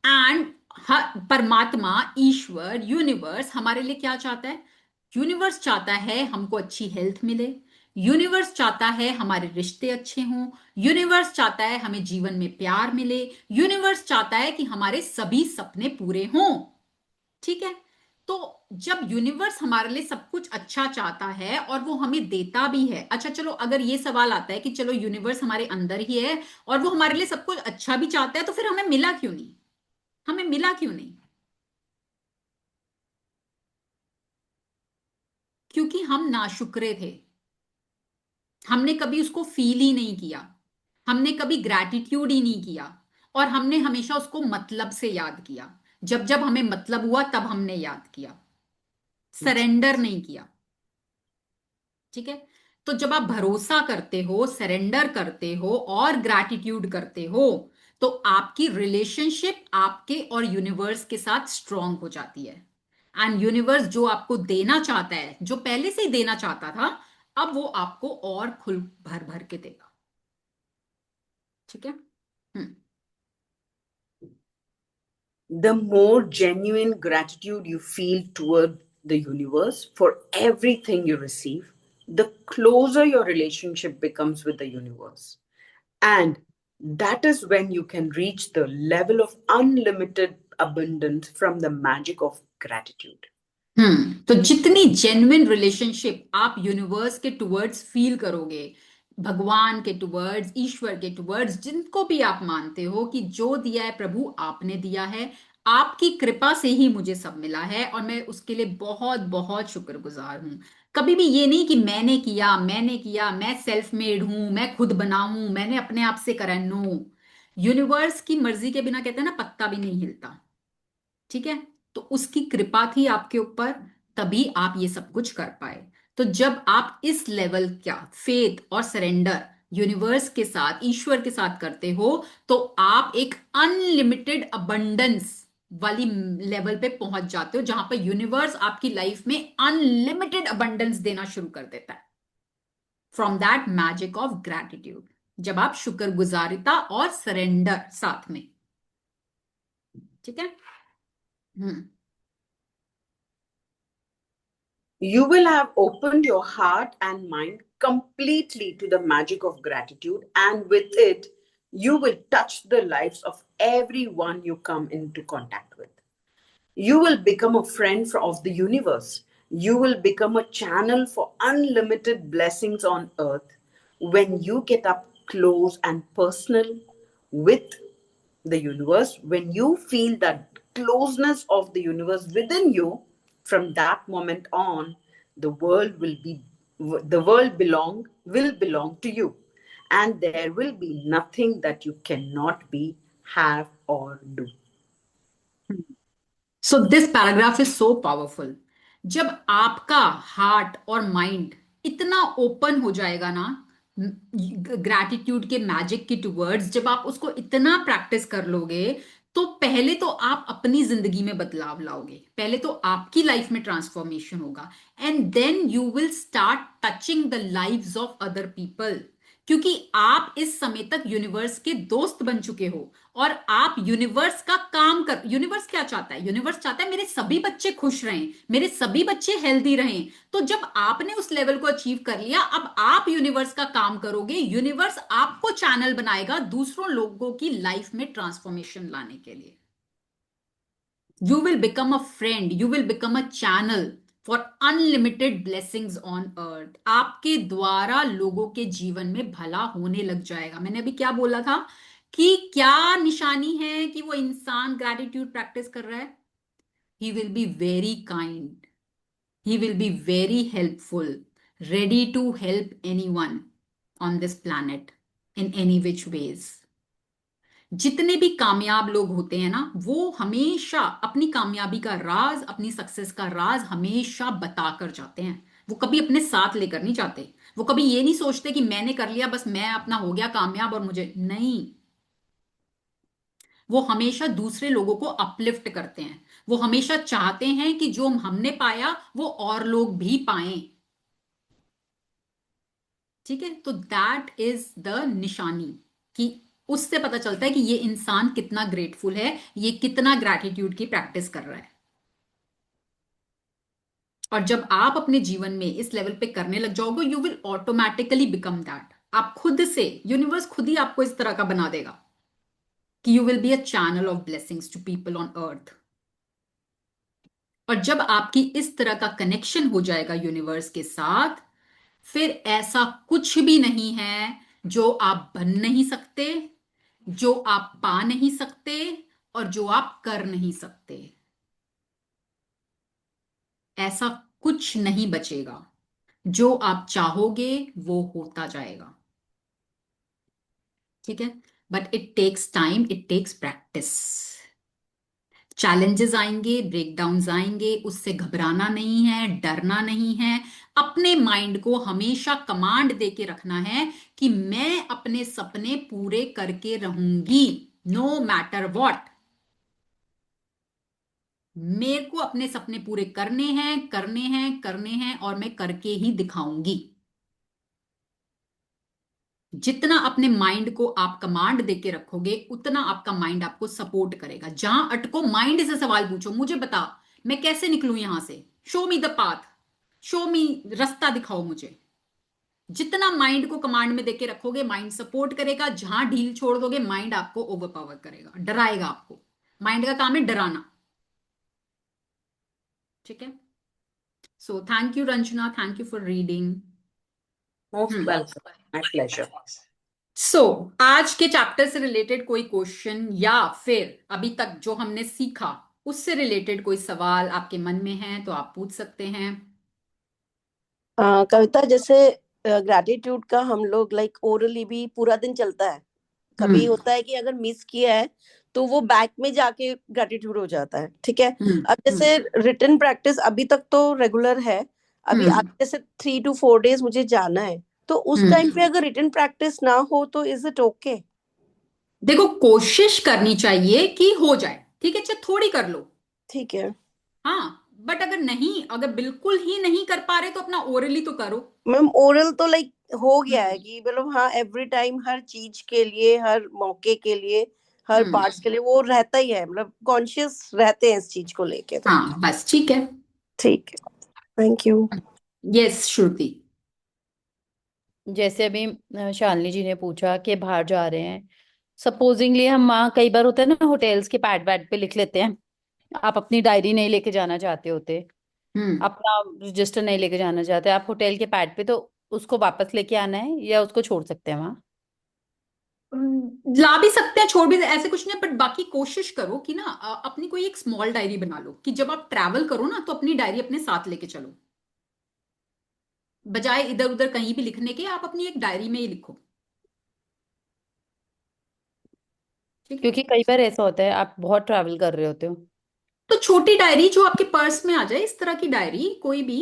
एंड परमात्मा, ईश्वर, यूनिवर्स हमारे लिए क्या चाहता है? यूनिवर्स चाहता है हमको अच्छी हेल्थ मिले, यूनिवर्स चाहता है हमारे रिश्ते अच्छे हों, यूनिवर्स चाहता है हमें जीवन में प्यार मिले, यूनिवर्स चाहता है कि हमारे सभी सपने पूरे हों। ठीक है? तो जब यूनिवर्स हमारे लिए सब कुछ अच्छा चाहता है और वो हमें देता भी है, अच्छा चलो अगर ये सवाल आता है कि चलो यूनिवर्स हमारे अंदर ही है और वो हमारे लिए सब कुछ अच्छा भी चाहता है, तो फिर हमें मिला क्यों नहीं? हमें मिला क्यों नहीं? क्योंकि हम नाशुक्रे थे। हमने कभी उसको फील ही नहीं किया, हमने कभी ग्रैटिट्यूड ही नहीं किया, और हमने हमेशा उसको मतलब से याद किया। जब जब हमें मतलब हुआ तब हमने याद किया, सरेंडर नहीं किया। ठीक है? तो जब आप भरोसा करते हो, सरेंडर करते हो और ग्रैटिट्यूड करते हो, तो आपकी रिलेशनशिप आपके और यूनिवर्स के साथ स्ट्रांग हो जाती है। एंड यूनिवर्स जो आपको देना चाहता है, जो पहले से ही देना चाहता था, अब वो आपको और खुल भर भर के देगा। ठीक है? The more genuine gratitude you feel toward the universe for everything you receive, the closer your relationship becomes with the universe. And that is when you can reach the level of unlimited abundance from the magic of gratitude. तो जितनी genuine relationship आप universe के towards feel करोगे, भगवान के towards, ईश्वर के towards, जिनको भी आप मानते हो कि जो दिया है प्रभु आपने दिया है, आपकी कृपा से ही मुझे सब मिला है, और मैं उसके लिए बहुत बहुत शुक्रगुजार हूं। कभी भी ये नहीं कि मैंने किया, मैं सेल्फ मेड हूं, मैं खुद बना हूं, मैंने अपने आप से करा। नो, यूनिवर्स की मर्जी के बिना, कहते हैं ना, पत्ता भी नहीं हिलता। ठीक है? तो उसकी कृपा थी आपके ऊपर, तभी आप ये सब कुछ कर पाए। तो जब आप इस लेवल का फेथ और सरेंडर यूनिवर्स के साथ, ईश्वर के साथ करते हो, तो आप एक अनलिमिटेड अबंडेंस वाली लेवल पे पहुंच जाते हो, जहां पर यूनिवर्स आपकी लाइफ में अनलिमिटेड अबंडेंस देना शुरू कर देता है, from that magic of gratitude, जब आप शुक्रगुजारिता और सरेंडर साथ में। ठीक है? You will have opened your heart and mind completely to the magic of gratitude, and with it, you will touch the lives of everyone you come into contact with. You will become a friend of the universe. You will become a channel for unlimited blessings on earth when you get up close and personal with the universe. When you feel that closeness of the universe within you, from that moment on, the world will belong to you, and there will be nothing that you cannot be, have, or do. So this paragraph is so powerful. जब आपका heart और mind इतना open हो जाएगा ना gratitude के magic की towards, जब आप उसको इतना प्रैक्टिस कर लोगे, तो पहले तो आप अपनी जिंदगी में बदलाव लाओगे, पहले तो आपकी लाइफ में ट्रांसफॉर्मेशन होगा, and then you will start touching the lives of other people. क्योंकि आप इस समय तक यूनिवर्स के दोस्त बन चुके हो, और आप यूनिवर्स का काम कर, यूनिवर्स क्या चाहता है? यूनिवर्स चाहता है मेरे सभी बच्चे खुश रहें, मेरे सभी बच्चे हेल्दी रहें। तो जब आपने उस लेवल को अचीव कर लिया, अब आप यूनिवर्स का काम करोगे, यूनिवर्स आपको चैनल बनाएगा दूसरों लोगों की लाइफ में ट्रांसफॉर्मेशन लाने के लिए। You will become a friend, you will become a channel for unlimited blessings on earth। आपके द्वारा लोगों के जीवन में भला होने लग जाएगा। मैंने अभी क्या बोला था कि क्या निशानी है कि वो इंसान ग्रैटिट्यूड प्रैक्टिस कर रहा है? He will be very kind, he will be very helpful, ready to help anyone on this planet in any which ways। जितने भी कामयाब लोग होते हैं ना, वो हमेशा अपनी कामयाबी का राज, अपनी सक्सेस का राज हमेशा बता कर जाते हैं। वो कभी अपने साथ लेकर नहीं जाते। वो कभी ये नहीं सोचते कि मैंने कर लिया, बस मैं अपना हो गया कामयाब और मुझे नहीं। वो हमेशा दूसरे लोगों को अपलिफ्ट करते हैं। वो हमेशा चाहते हैं कि जो हमने पाया वो और लोग भी पाएं। ठीक है, तो दैट इज द निशानी, कि उससे पता चलता है कि ये इंसान कितना ग्रेटफुल है, ये कितना ग्रैटिट्यूड की प्रैक्टिस कर रहा है। और जब आप अपने जीवन में इस लेवल पे करने लग जाओगे, you will automatically become that. आप खुद से, यूनिवर्स खुद ही आपको इस तरह का बना देगा कि you will be a channel of blessings to people on earth. और जब आपकी इस तरह का कनेक्शन हो जाएगा यूनिवर्स के साथ, फिर ऐसा कुछ भी नहीं है जो आप बन नहीं सकते, जो आप पा नहीं सकते, और जो आप कर नहीं सकते। ऐसा कुछ नहीं बचेगा। जो आप चाहोगे वो होता जाएगा। ठीक है, but it takes time, it takes practice. Challenges आएंगे, ब्रेकडाउन्स आएंगे, उससे घबराना नहीं है, डरना नहीं है। अपने माइंड को हमेशा कमांड दे के रखना है कि मैं अपने सपने पूरे करके रहूंगी, नो मैटर व्हाट। मेरे को अपने सपने पूरे करने हैं, करने हैं, करने हैं, और मैं करके ही दिखाऊंगी। जितना अपने माइंड को आप कमांड देके रखोगे, उतना आपका माइंड आपको सपोर्ट करेगा। जहां अटको, माइंड से सवाल पूछो, मुझे बता मैं कैसे निकलूं यहां से, show me the path, show मी, रास्ता दिखाओ मुझे। जितना माइंड को कमांड में देके रखोगे, माइंड सपोर्ट करेगा। जहां ढील छोड़ दोगे, माइंड आपको ओवरपावर करेगा, डराएगा आपको। माइंड का काम है डराना। ठीक है, so thank you Ranjana, thank you for reading. Most welcome. My pleasure. सो आज के चैप्टर से रिलेटेड कोई क्वेश्चन, या फिर अभी तक जो हमने सीखा उससे रिलेटेड कोई सवाल आपके मन में है तो आप पूछ सकते हैं। कविता, जैसे ग्रैटिट्यूड का हम लोग लाइक ओरली भी पूरा दिन चलता है, कभी होता है कि अगर मिस किया है तो वो बैक में जाके ग्रैटिट्यूड हो जाता है। ठीक है, अब जैसे रिटन प्रैक्टिस अभी तक तो रेगुलर है, अभी आज जैसे 3 to 4 days मुझे जाना है, तो उस टाइम पे अगर रिटन प्रैक्टिस ना हो तो इज इट ओके? देखो, कोशिश करनी चाहिए कि हो जाए। ठीक है, चाहे थोड़ी कर लो। ठीक है हाँ, बट अगर नहीं, अगर बिल्कुल ही नहीं कर पा रहे तो अपना ओरली तो करो। मैम। ओरल तो लाइक हो गया है कि मतलब हाँ, एवरी टाइम हर चीज के लिए, हर मौके के लिए, हर पार्ट्स के लिए वो रहता ही है, मतलब कॉन्शियस रहते हैं इस चीज को लेके। तो हाँ बस, ठीक है। ठीक है, थैंक यू। यस श्रुति। जैसे अभी शालिनी जी ने पूछा कि बाहर जा रहे हैं, सपोजिंगली हम वहाँ, कई बार होता है ना, होटल्स के पैड वैड पे लिख लेते हैं, आप अपनी डायरी नहीं लेके जाना चाहते होते, अपना रजिस्टर नहीं लेके जाना चाहते, आप होटल के पैड पे, तो उसको वापस लेके आना है या उसको छोड़ सकते हैं वहाँ? ला भी सकते हैं, छोड़ भी, ऐसे कुछ नहीं, बट बाकी कोशिश करो कि ना अपनी कोई एक स्मॉल डायरी बना लो, कि जब आप ट्रैवल करो ना तो अपनी डायरी अपने साथ लेके चलो। बजाय इधर उधर कहीं भी लिखने के, आप अपनी एक डायरी में ही लिखो। ठीक है, क्योंकि कई बार ऐसा होता है आप बहुत ट्रैवल कर रहे होते हो, तो छोटी डायरी जो आपके पर्स में आ जाए, इस तरह की डायरी कोई भी।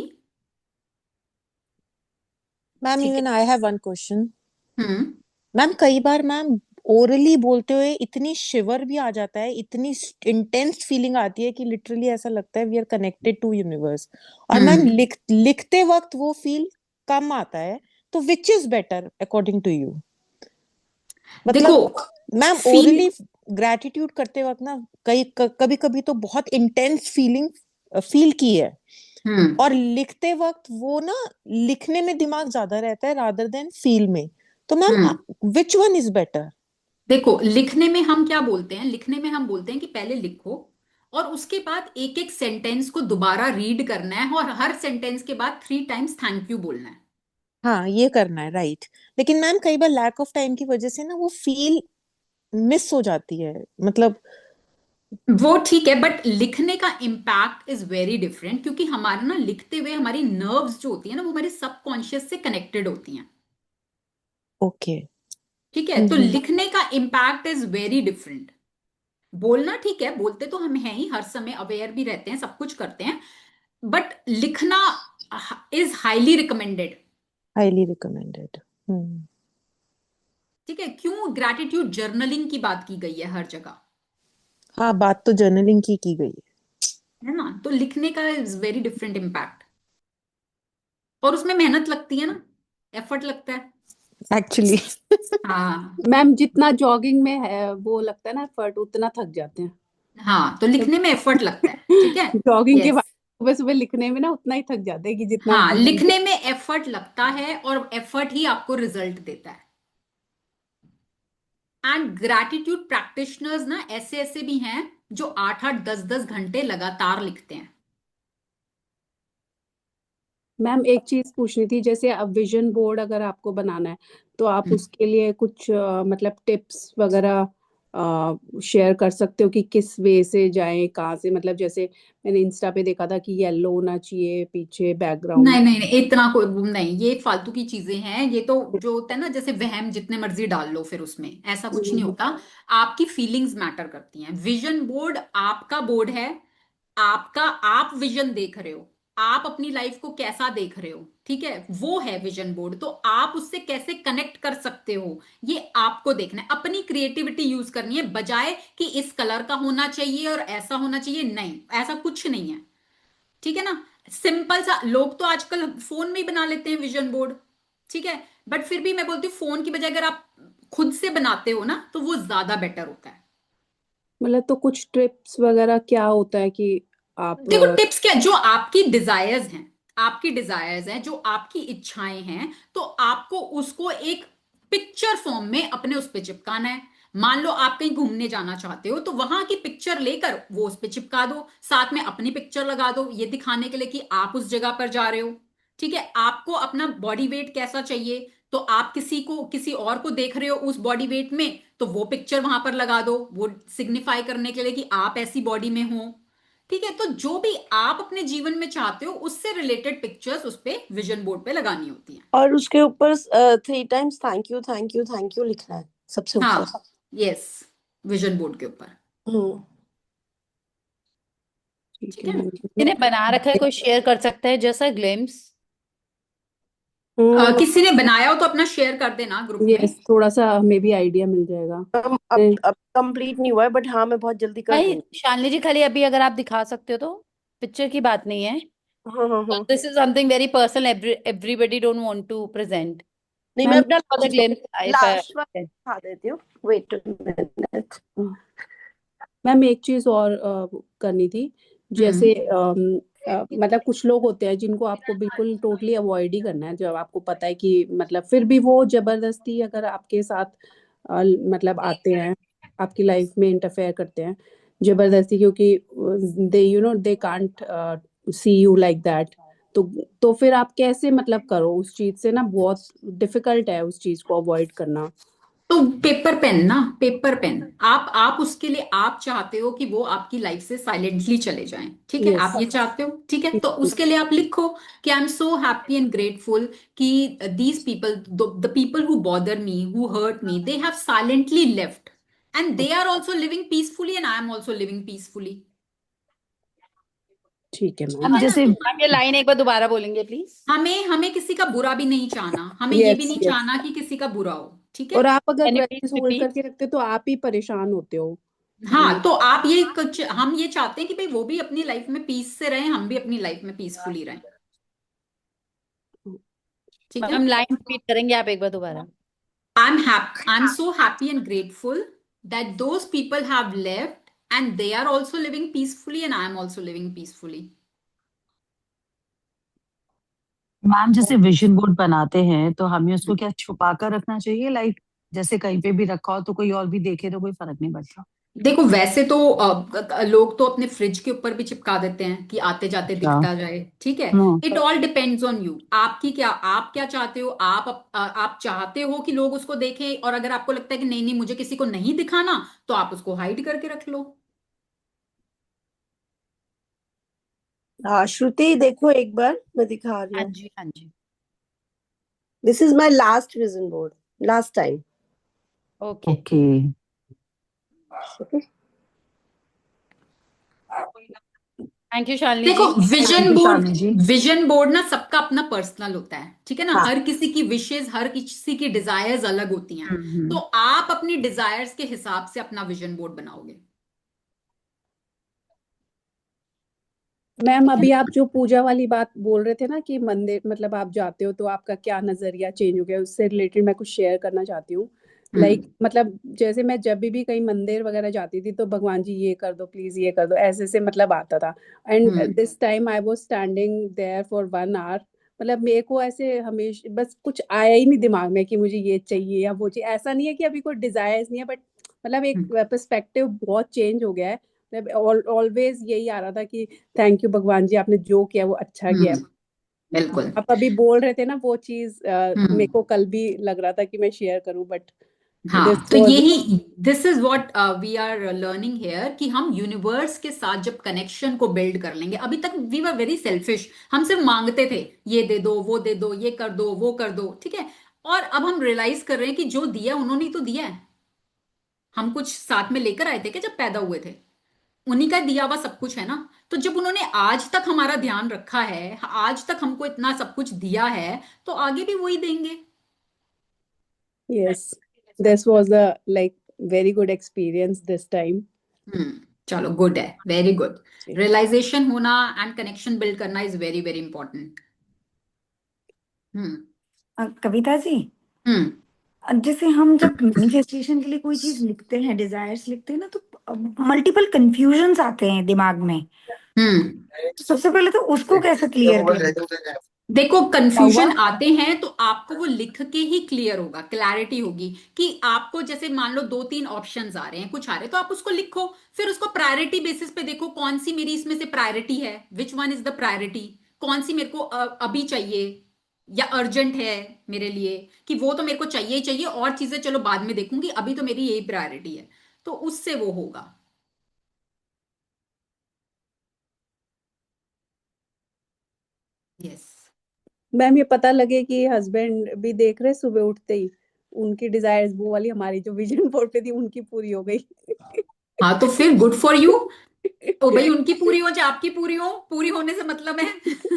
मैम ठीक है। Even I have one question. Hmm. Ma'am कई बार मैम ओरली बोलते हुए इतनी शिवर भी आ जाता है, इतनी इंटेंस फीलिंग आती है कि लिटरली ऐसा लगता है we are connected to universe. और मैम हम्म। लिखते वक्त वो फील कम आता है, तो which is better according to you? देखो, मतलब मैम फील ओरली ग्रैटिट्यूड करते वक्त ना कभी कभी तो बहुत इंटेंस फीलिंग फील की है, हम्म और लिखते वक्त वो ना लिखने में दिमाग ज्यादा रहता है रादर देन फील में। तो ma'am hmm which one is better? देखो, लिखने में हम क्या बोलते हैं, लिखने में हम बोलते हैं कि पहले लिखो और उसके बाद एक एक सेंटेंस को दोबारा रीड करना है और हर सेंटेंस के बाद 3 टाइम्स थैंक यू बोलना है। हाँ ये करना है, राइट। लेकिन मैम कई बार लैक ऑफ टाइम की वजह से ना वो फील मिस हो जाती है, मतलब। वो ठीक है, बट लिखने का इम्पैक्ट इज वेरी डिफरेंट, क्योंकि हमारा ना लिखते हुए हमारी नर्व्स जो होती है ना, वो हमारे सबकॉन्शियस से कनेक्टेड होती हैं। ओके। ठीक है, तो लिखने का इम्पैक्ट इज वेरी डिफरेंट। बोलना ठीक है, बोलते तो हम हैं ही, हर समय अवेयर भी रहते हैं, सब कुछ करते हैं, बट लिखना is highly recommended. Highly recommended. Hmm. ठीक है, क्यों ग्रैटिट्यूड जर्नलिंग की बात की गई है हर जगह, हाँ बात तो जर्नलिंग की गई है ना? तो लिखने का इज वेरी डिफरेंट इम्पैक्ट, और उसमें मेहनत लगती है ना, एफर्ट लगता है। है एक्चुअली। हाँ। मैम जितना जॉगिंग में है वो लगता है ना एफर्ट, उतना थक जाते हैं। हाँ, तो लिखने में एफर्ट लगता है, ठीक है। जॉगिंग के बाद यस। सुबह सुबह लिखने में ना उतना ही थक जाते हैं कि जितना हाँ, लिखने में एफर्ट लगता है और एफर्ट ही आपको रिजल्ट देता है। एंड ग्रैटिट्यूड प्रैक्टिशनर्स ना ऐसे ऐसे भी हैं जो 8-8 10-10 घंटे लगातार लिखते हैं। मैम एक चीज पूछनी थी, जैसे अब विजन बोर्ड अगर आपको बनाना है तो आप उसके लिए कुछ मतलब टिप्स वगैरह शेयर कर सकते हो कि किस वे से जाएं, कहाँ से, मतलब जैसे मैंने इंस्टा पे देखा था कि येलो होना चाहिए पीछे बैकग्राउंड। नहीं नहीं नहीं, इतना कोई नहीं, ये फालतू की चीजें हैं, ये तो जो होता है ना, जैसे वहम जितने मर्जी डाल लो, फिर उसमें ऐसा कुछ नहीं होता। आपकी फीलिंग्स मैटर करती हैं। विजन बोर्ड आपका बोर्ड है, आपका, आप विजन देख रहे हो, आप अपनी लाइफ को कैसा देख रहे हो, ठीक है, वो है विजन बोर्ड। तो आप उससे कैसे कनेक्ट कर सकते हो, ये आपको देखना है, अपनी क्रिएटिविटी यूज करनी है, बजाय कि इस कलर का होना चाहिए और ऐसा होना चाहिए। नहीं, ऐसा कुछ नहीं है, ठीक है ना। सिंपल सा, लोग तो आजकल फोन में ही बना लेते हैं विजन बोर्ड, ठीक है, बट फिर भी मैं बोलती हूँ फोन की बजाय अगर आप खुद से बनाते हो ना, तो वो ज्यादा बेटर होता है। मतलब तो कुछ टिप्स वगैरह क्या होता है कि आप देखो, टिप्स क्या, जो आपकी डिजायर्स हैं, आपकी डिजायर्स हैं, जो आपकी इच्छाएं हैं, तो आपको उसको एक पिक्चर फॉर्म में अपने उस पे चिपकाना है। मान लो आप कहीं घूमने जाना चाहते हो, तो वहां की पिक्चर लेकर वो उस पे चिपका दो, साथ में अपनी पिक्चर लगा दो, ये दिखाने के लिए कि आप उस जगह पर जा रहे हो। ठीक है, आपको अपना बॉडी वेट कैसा चाहिए, तो आप किसी को, किसी और को देख रहे हो उस बॉडी वेट में, तो वो पिक्चर वहां पर लगा दो, वो सिग्निफाई करने के लिए कि आप ऐसी बॉडी में हो। ठीक है, तो जो भी आप अपने जीवन में चाहते हो, उससे रिलेटेड पिक्चर्स उस पे विजन बोर्ड पे लगानी होती हैं। और उसके ऊपर 3 times thank you thank you thank you लिखना है सबसे ऊपर। हाँ, यस, विजन बोर्ड के ऊपर। हम्म। ठीक ठीक है है। मैम। जिन्हें बना रखा है कोई शेयर कर सकता है जैसा ग्लिम्स? किसी ने बनाया हो तो अपना शेयर कर देना ग्रुप में। यस, थोड़ा सा हमें भी आइडिया मिल जाएगा। अब कंप्लीट नहीं हुआ है, बट हाँ मैं बहुत जल्दी कर भाई दूंगी। शालिनी जी, खाली अभी अगर आप दिखा सकते हो तो, पिक्चर की बात नहीं है। हाँ हाँ हाँ। This is something very personal, everybody don't want to present. नहीं मैं ma'am Not for the glimpse, if last वाला दिखा देती हूँ, वेट मिनट। मैम एक चीज और करनी थी, जैसे मतलब कुछ लोग होते हैं जिनको आपको बिल्कुल टोटली अवॉइड ही करना है, जब आपको पता है कि मतलब फिर भी वो जबरदस्ती अगर आपके साथ मतलब आते हैं, आपकी लाइफ में इंटरफेयर करते हैं जबरदस्ती, क्योंकि they they can't see you like that. तो फिर आप कैसे मतलब करो उस चीज से ना, बहुत डिफिकल्ट है उस चीज को अवॉइड करना। तो पेपर पेन ना, पेपर पेन, आप उसके लिए आप चाहते हो कि वो आपकी लाइफ से साइलेंटली चले जाएं, ठीक है, आप यस। ये चाहते हो, ठीक है, तो उसके लिए आप लिखो कि I am so happy and grateful कि these people, the people who bother me, who hurt me, they have silently left, and they are also living peacefully, and I am also living peacefully. ठीक है ma'am. हम जैसे ma'am ये line एक बार दोबारा बोलेंगे please. हमें किसी का बुरा भी नहीं चाहना, हमें ये भी यस नहीं यस। चाहना कि किसी का बुरा हो, ठीक है। और आप अगर कैन यू वैसे प्लीज होल्ड रिपीट? करके रखते तो आप ही परेशान होते हो। हाँ, तो आप ये कुछ, हम ये चाहते हैं कि भाई वो भी अपनी लाइफ में पीस से रहें, हम भी अपनी लाइफ में पीसफुली रहें, ठीक है। मैम लाइन रिपीट करेंगे आप एक बार दोबारा? I'm so happy and grateful that those people have left and they are also living peacefully and I am also living peacefully. Ma'am जैसे विजन बोर्ड बनाते हैं तो हमें उसको क्या छुपा कर रखना चाहिए, लाइक जैसे कहीं पे भी रखा हो तो कोई और भी देखे तो कोई फर्क नहीं पड़ता? देखो वैसे तो लोग तो अपने फ्रिज के ऊपर भी चिपका देते हैं कि आते जाते अच्छा। दिखता जाए, ठीक है। It all depends on you, आप क्या चाहते हो। आप चाहते हो कि लोग उसको देखें, और अगर आपको लगता है कि नहीं नहीं मुझे किसी को नहीं दिखाना, तो आप उसको हाइड करके रख लो। हाँ श्रुति देखो एक बार मैं दिखा रही हाँ हूँ। जी हाँ जी। This is my last vision board, last time. Okay okay. Thank you Shalini देखो जी। विजन बोर्ड ना सबका अपना पर्सनल होता है, ठीक है ना। हाँ। हर किसी की विशेस, हर किसी की डिजायर्स अलग होती हैं। तो आप अपनी डिजायर्स के हिसाब से अपना विजन बोर्ड बनाओगे। मैम अभी आप जो पूजा वाली बात बोल रहे थे ना कि मंदिर मतलब आप जाते हो तो आपका क्या नजरिया चेंज हो गया, उससे रिलेटेड मैं कुछ शेयर करना चाहती हूँ। लाइक मतलब जैसे मैं जब भी कहीं मंदिर वगैरह जाती थी तो भगवान जी ये कर दो प्लीज, ये कर दो, ऐसे ऐसे मतलब आता था। And this time I was standing there for 1 hour। मतलब मेरे को ऐसे हमेशा बस कुछ आया ही नहीं दिमाग में कि मुझे ये चाहिए या वो चाहिए। ऐसा नहीं है कि अभी कोई डिजायर्स नहीं है, बट मतलब एक पर्सपेक्टिव बहुत चेंज हो गया है। मतलब ऑलवेज यही आ रहा था कि थैंक यू भगवान जी, आपने जो किया वो अच्छा किया है। बिल्कुल। आप अभी बोल रहे थे ना वो चीज, मेरे को कल भी लग रहा था कि मैं शेयर करूं, बट दिस हाँ, तो वाज यही this is what we are learning here, कि हम यूनिवर्स के साथ जब कनेक्शन को बिल्ड कर लेंगे। अभी तक वी वर वेरी सेल्फिश, हम सिर्फ मांगते थे ये दे दो वो दे दो, ये कर दो वो कर दो, ठीक है। और अब हम रियलाइज कर रहे हैं कि जो दिया उन्होंने ही तो दिया है। हम कुछ साथ में लेकर आए थे कि जब पैदा हुए थे, उन्हीं का दिया हुआ सब कुछ है ना। तो जब उन्होंने आज तक हमारा ध्यान रखा है, आज तक हमको इतना सब कुछ दिया है, तो आगे भी वही देंगे। yes, this was a like very good experience this time. चलो गुड है, वेरी गुड। रियलाइजेशन होना एंड कनेक्शन बिल्ड करना is very very important. Kavita ji, जैसे हम जब मैनिफेस्टेशन के लिए कोई चीज लिखते हैं, डिजायर्स लिखते हैं ना, तो मल्टीपल कंफ्यूजन्स आते हैं दिमाग में। तो सबसे पहले तो उसको कैसे क्लियर करें? देखो कंफ्यूजन आते हैं तो आपको वो लिख के ही क्लियर होगा, क्लैरिटी होगी कि आपको जैसे मान लो 2-3 ऑप्शंस आ रहे हैं, कुछ आ रहे हैं, तो आप उसको लिखो। फिर उसको प्रायोरिटी बेसिस पे देखो कौन सी मेरी इसमें से प्रायोरिटी है, which one is the priority, कौन सी मेरे को अभी चाहिए या अर्जेंट है मेरे लिए, कि वो तो मेरे को चाहिए ही चाहिए, और चीजें चलो बाद में देखूंगी, अभी तो मेरी यही प्रायोरिटी है। तो उससे वो होगा। यस। मैम ये पता लगे कि हस्बैंड भी देख रहे सुबह उठते ही उनकी डिजायर्स वो वाली हमारी जो विजन बोर्ड पे थी उनकी पूरी हो गई। हाँ तो फिर गुड फॉर यू। तो भाई उनकी पूरी हो चाहे आपकी पूरी हो, पूरी होने से मतलब है।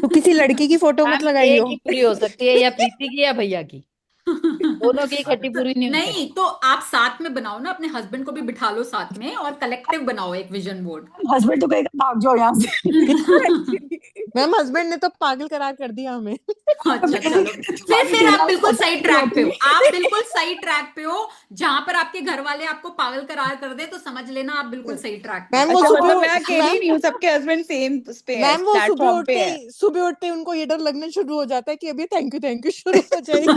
तो किसी लड़की की फोटो मत मैम लगाइयो। एक ही पूरी हो सकती है, या प्रीति की या भैया की, दोनों की इकट्ठी पूरी नहीं हो सकती। नहीं तो आप साथ में बनाओ ना, अपने हस्बैंड को भी बिठा लो साथ में और कलेक्टिव बनाओ एक विजन बोर्ड। हस्बैंड तो कहेगा भाग जाओ यहाँ से। मैम हस्बैंड ने तो पागल करार कर दिया हमें। अच्छा चलो, फिर आप बिल्कुल सही ट्रैक पे हो, आप बिल्कुल सही ट्रैक पे हो। जहां पर आपके घर वाले आपको पागल करार कर दे तो समझ लेना आप बिल्कुल सही ट्रैक पे मैम हो। वो अच्छा, सुबह मतलब मैं अकेली नहीं हूँ, सबके हस्बैंड सेम उस पे है, मैम वो प्लेटफॉर्म पे है। सुबह उठते ही उनको ये डर लगना शुरू हो जाता है कि अभी थैंक यू शुरू हो जाएगी।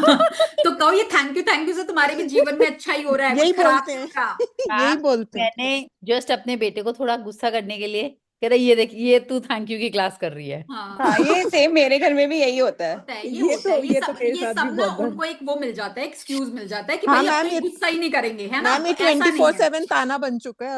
तो कहो ये थैंक यू से तुम्हारे भी जीवन में अच्छा ही हो रहा है, यही कुछ खराब बोलते नहीं हैं। हो रहा। यही मैम बोलते हैं। मैंने जस्ट अपने बेटे को थोड़ा गुस्सा करने के लिए कह रहा, ये देख ये तू थैंक यू की क्लास कर रही है। हाँ, ये सेम मेरे घर में भी यही होता है। होता है, ये होता है, ये तो मेरे ये साथ भी सब ना बहुत बार। उनको एक वो मिल जाता है, एक्सक्यूज मिल जाता है कि हाँ भाई अब तो मैम ये ये गुस्सा ही नहीं करेंगे, है ना। मैम तो ये ऐसा नहीं है। 24/7 ताना बन चुका है।